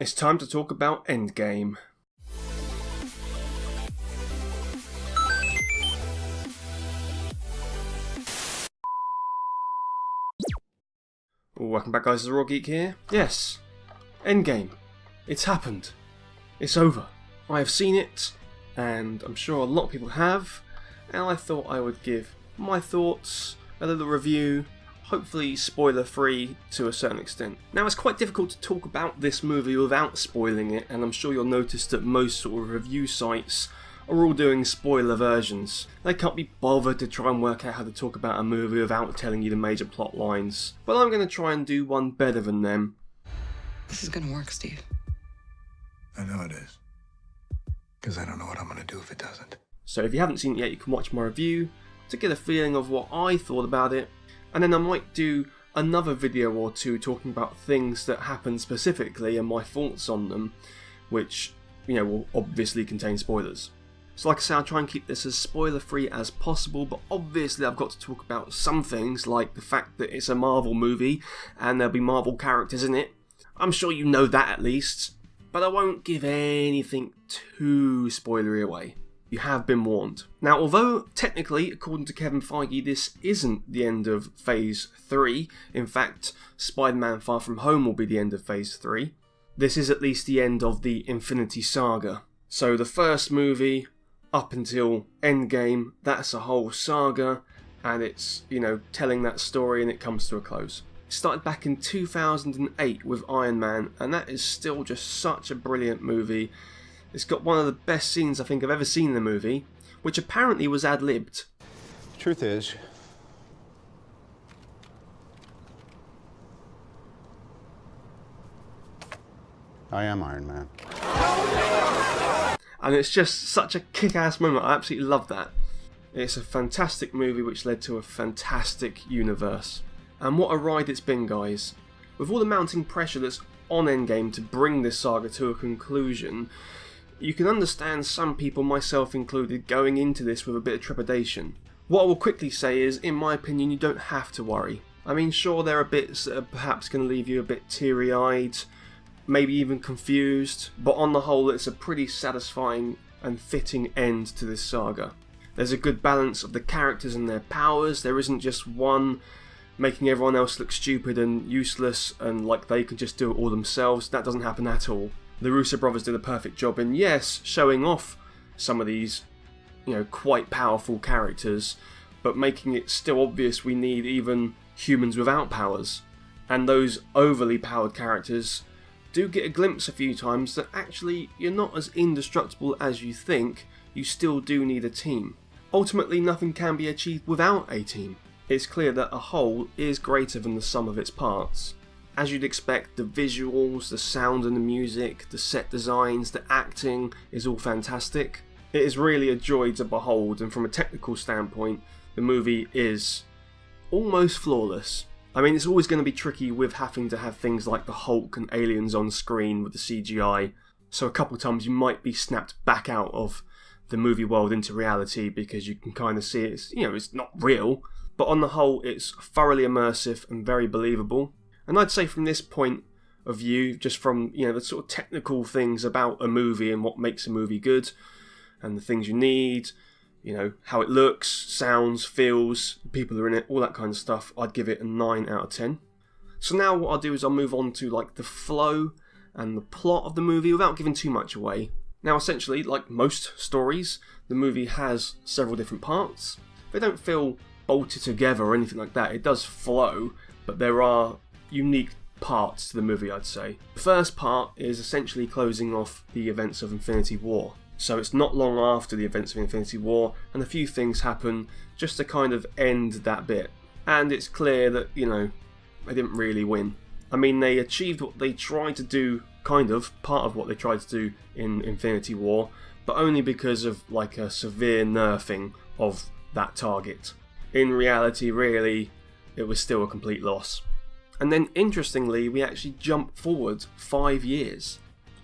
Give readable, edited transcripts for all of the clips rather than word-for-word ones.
It's time to talk about Endgame. Welcome back, guys, to Raw Geek here. Yes, Endgame. It's happened. It's over. I have seen it, and I'm sure a lot of people have, and I thought I would give my thoughts, a little review, hopefully spoiler free to a certain extent. Now, it's quite difficult to talk about this movie without spoiling it, and I'm sure you'll notice that most sort of review sites are all doing spoiler versions. They can't be bothered to try and work out how to talk about a movie without telling you the major plot lines. But I'm going to try and do one better than them. This is going to work, Steve. I know it is. Because I don't know what I'm going to do if it doesn't. So if you haven't seen it yet, you can watch my review to get a feeling of what I thought about it. And then I might do another video or two talking about things that happened specifically and my thoughts on them, which, will obviously contain spoilers. So like I say, I'll try and keep this as spoiler free as possible, but obviously I've got to talk about some things, like the fact that it's a Marvel movie and there'll be Marvel characters in it. I'm sure you know that at least, but I won't give anything too spoilery away. You have been warned. Now, although technically, according to Kevin Feige, this isn't the end of Phase 3, in fact, Spider-Man Far From Home will be the end of Phase 3, this is at least the end of the Infinity Saga. So the first movie, up until Endgame, that's a whole saga, and it's, telling that story and it comes to a close. It started back in 2008 with Iron Man, and that is still just such a brilliant movie. It's got one of the best scenes I think I've ever seen in the movie, which apparently was ad-libbed. Truth is, I am Iron Man. And it's just such a kick-ass moment. I absolutely love that. It's a fantastic movie which led to a fantastic universe. And what a ride it's been, guys. With all the mounting pressure that's on Endgame to bring this saga to a conclusion, you can understand some people, myself included, going into this with a bit of trepidation. What I will quickly say is, in my opinion, you don't have to worry. I mean, sure, there are bits that are perhaps going to leave you a bit teary-eyed, maybe even confused, but on the whole, it's a pretty satisfying and fitting end to this saga. There's a good balance of the characters and their powers. There isn't just one making everyone else look stupid and useless and like they can just do it all themselves. That doesn't happen at all. The Russo brothers did a perfect job in, yes, showing off some of these, quite powerful characters, but making it still obvious we need even humans without powers. And those overly powered characters do get a glimpse a few times that actually you're not as indestructible as you think. You still do need a team. Ultimately, nothing can be achieved without a team. It's clear that a whole is greater than the sum of its parts. As you'd expect, the visuals, the sound and the music, the set designs, the acting is all fantastic. It is really a joy to behold, and from a technical standpoint, the movie is almost flawless. I mean, it's always going to be tricky with having to have things like the Hulk and aliens on screen with the CGI, so a couple times you might be snapped back out of the movie world into reality because you can kind of see it's not real, but on the whole, it's thoroughly immersive and very believable. And I'd say from this point of view, just from the sort of technical things about a movie and what makes a movie good, and the things you need, how it looks, sounds, feels, the people who are in it, all that kind of stuff, I'd give it a 9 out of 10. So now what I'll do is I'll move on to the flow and the plot of the movie without giving too much away. Now essentially, like most stories, the movie has several different parts. They don't feel bolted together or anything like that. It does flow, but there are unique parts to the movie, I'd say. The first part is essentially closing off the events of Infinity War. So it's not long after the events of Infinity War, and a few things happen just to kind of end that bit. And it's clear that, they didn't really win. I mean, they achieved what they tried to do, part of what they tried to do in Infinity War, but only because of a severe nerfing of that target. In reality, really, it was still a complete loss. And then, interestingly, we actually jump forward 5 years.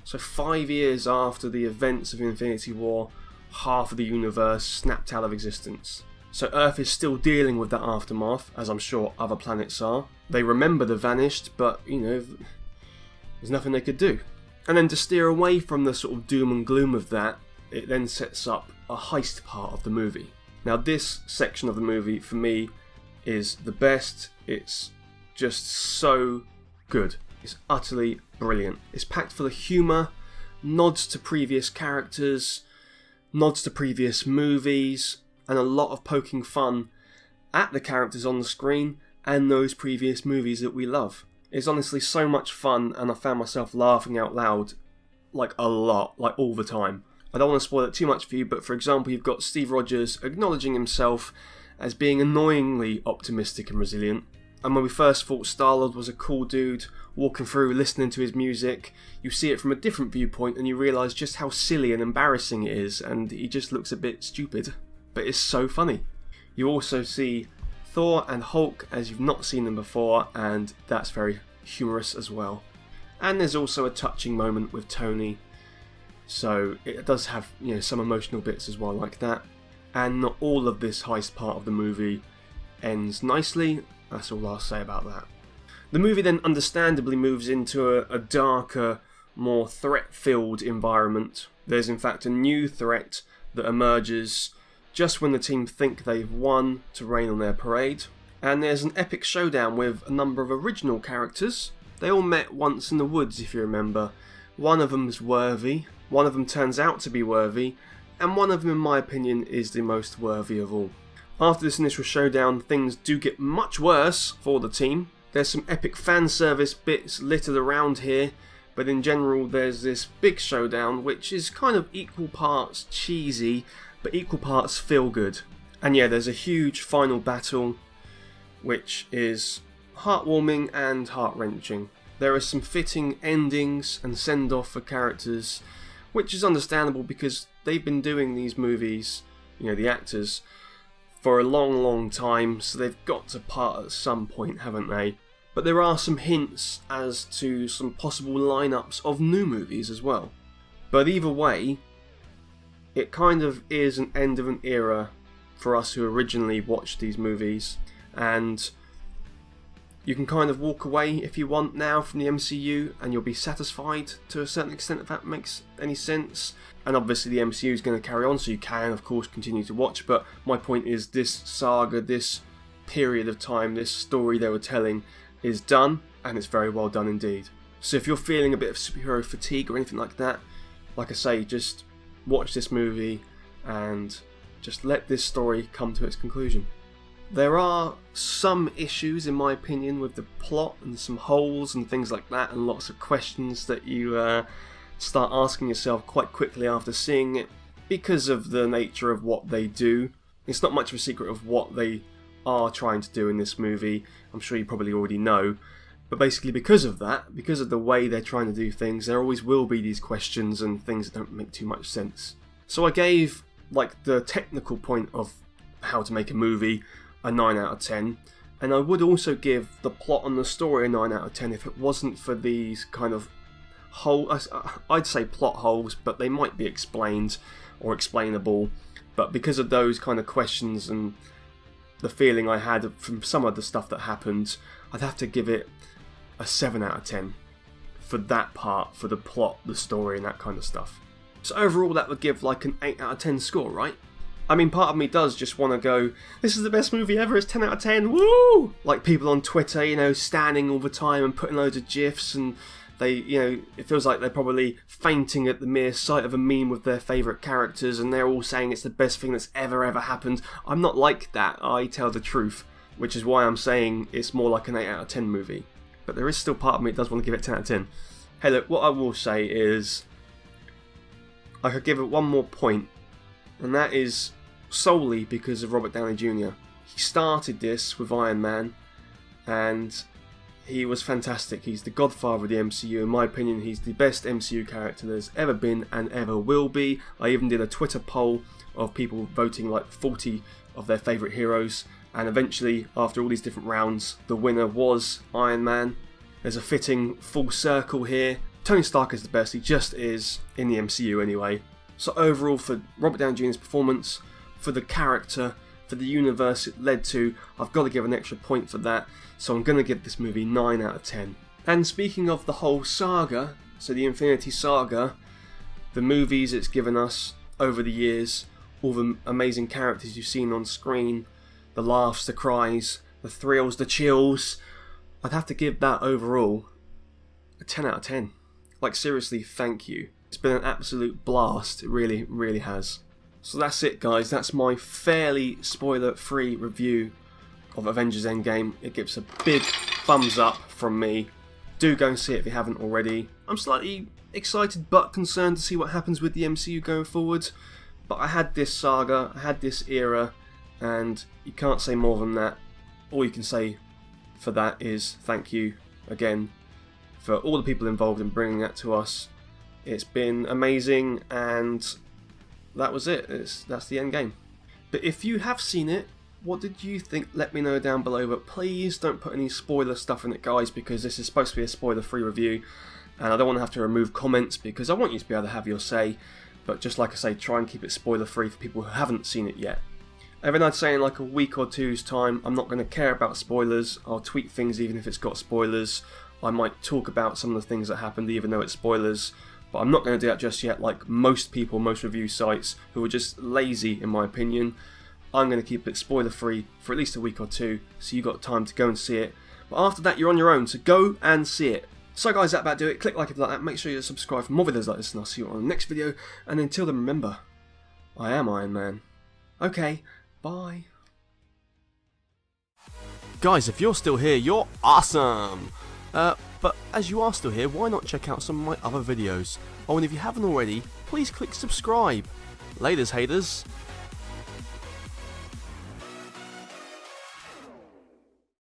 So 5 years after the events of Infinity War, half of the universe snapped out of existence. So Earth is still dealing with that aftermath, as I'm sure other planets are. They remember the vanished, but, there's nothing they could do. And then to steer away from the sort of doom and gloom of that, it then sets up a heist part of the movie. Now this section of the movie for me is the best. It's just so good. It's utterly brilliant. It's packed full of humour, nods to previous characters, nods to previous movies, and a lot of poking fun at the characters on the screen and those previous movies that we love. It's honestly so much fun, and I found myself laughing out loud like a lot, like all the time. I don't want to spoil it too much for you, but for example, you've got Steve Rogers acknowledging himself as being annoyingly optimistic and resilient. And when we first thought Star-Lord was a cool dude walking through listening to his music, you see it from a different viewpoint and you realise just how silly and embarrassing it is, and he just looks a bit stupid, but it's so funny. You also see Thor and Hulk as you've not seen them before, and that's very humorous as well. And there's also a touching moment with Tony, so it does have, you know, some emotional bits as well like that. And not all of this heist part of the movie ends nicely. That's all I'll say about that. The movie then understandably moves into a darker, more threat-filled environment. There's in fact a new threat that emerges just when the team think they've won to rain on their parade. And there's an epic showdown with a number of original characters. They all met once in the woods, if you remember. One of them is worthy, one of them turns out to be worthy, and one of them, in my opinion, is the most worthy of all. After this initial showdown, things do get much worse for the team. There's some epic fan service bits littered around here, but in general there's this big showdown which is kind of equal parts cheesy, but equal parts feel good. And yeah, there's a huge final battle which is heartwarming and heart-wrenching. There are some fitting endings and send-off for characters, which is understandable because they've been doing these movies, you know, the actors, for a long time, so they've got to part at some point, haven't they? But there are some hints as to some possible lineups of new movies as well. But either way, it kind of is an end of an era for us who originally watched these movies, and you can kind of walk away if you want now from the MCU and you'll be satisfied to a certain extent, if that makes any sense. And obviously the MCU is going to carry on, so you can of course continue to watch, but my point is this saga, this period of time, this story they were telling is done, and it's very well done indeed. So if you're feeling a bit of superhero fatigue or anything like that, like I say, just watch this movie and just let this story come to its conclusion. There are some issues, in my opinion, with the plot and some holes and things like that, and lots of questions that you start asking yourself quite quickly after seeing it because of the nature of what they do. It's not much of a secret of what they are trying to do in this movie. I'm sure you probably already know. But basically because of that, because of the way they're trying to do things, there always will be these questions and things that don't make too much sense. So I gave, like, the technical point of how to make a movie a 9 out of 10, and I would also give the plot and the story a 9 out of 10 if it wasn't for these kind of I'd say plot holes, but they might be explained or explainable, but because of those kind of questions and the feeling I had from some of the stuff that happened, I'd have to give it a 7 out of 10 for that part, for the plot, the story and that kind of stuff. So overall that would give like an 8 out of 10 score, right? I mean, part of me does just want to go, this is the best movie ever, it's 10 out of 10, woo! Like people on Twitter, you know, standing all the time and putting loads of GIFs, and they, you know, it feels like they're probably fainting at the mere sight of a meme with their favourite characters, and they're all saying it's the best thing that's ever happened. I'm not like that, I tell the truth, which is why I'm saying it's more like an 8 out of 10 movie. But there is still part of me that does want to give it 10 out of 10. Hey look, what I will say is, I could give it one more point, and that is solely because of Robert Downey Jr. He started this with Iron Man, and he was fantastic. He's the godfather of the MCU. In my opinion, he's the best MCU character there's ever been and ever will be. I even did a Twitter poll of people voting like 40 of their favourite heroes, and eventually, after all these different rounds, the winner was Iron Man. There's a fitting full circle here. Tony Stark is the best, he just is, in the MCU anyway. So overall, for Robert Downey Jr.'s performance, for the character, for the universe it led to, I've got to give an extra point for that, so I'm going to give this movie 9 out of 10. And speaking of the whole saga, So the Infinity Saga, the movies it's given us over the years, all the amazing characters you've seen on screen, the laughs, the cries, the thrills, the chills, I'd have to give that overall a 10 out of 10. Like, seriously, thank you. It's been an absolute blast. It really, really has. So that's it, guys. That's my fairly spoiler-free review of Avengers Endgame. It gives a big thumbs up from me. Do go and see it if you haven't already. I'm slightly excited but concerned to see what happens with the MCU going forward. But I had this saga, I had this era, and you can't say more than that. All you can say for that is thank you again for all the people involved in bringing that to us. It's been amazing, and that was it. That's the end game. But if you have seen it, what did you think? Let me know down below, but please don't put any spoiler stuff in it, guys, because this is supposed to be a spoiler-free review, and I don't want to have to remove comments because I want you to be able to have your say. But just like I say, try and keep it spoiler-free for people who haven't seen it yet. And then I'd say in like a week or two's time, I'm not going to care about spoilers. I'll tweet things even if it's got spoilers. I might talk about some of the things that happened even though it's spoilers. But I'm not going to do that just yet, like most people, most review sites who are just lazy in my opinion. I'm going to keep it spoiler-free for at least a week or two, so you've got time to go and see it. But after that, you're on your own, so go and see it. So guys, that about do it. Click like if you like that. Make sure you subscribe for more videos like this, and I'll see you on the next video. And until then, remember, I am Iron Man. Okay, bye. Guys, if you're still here, you're awesome! But as you are still here, why not check out some of my other videos? Oh, and if you haven't already, please click subscribe. Laters, haters.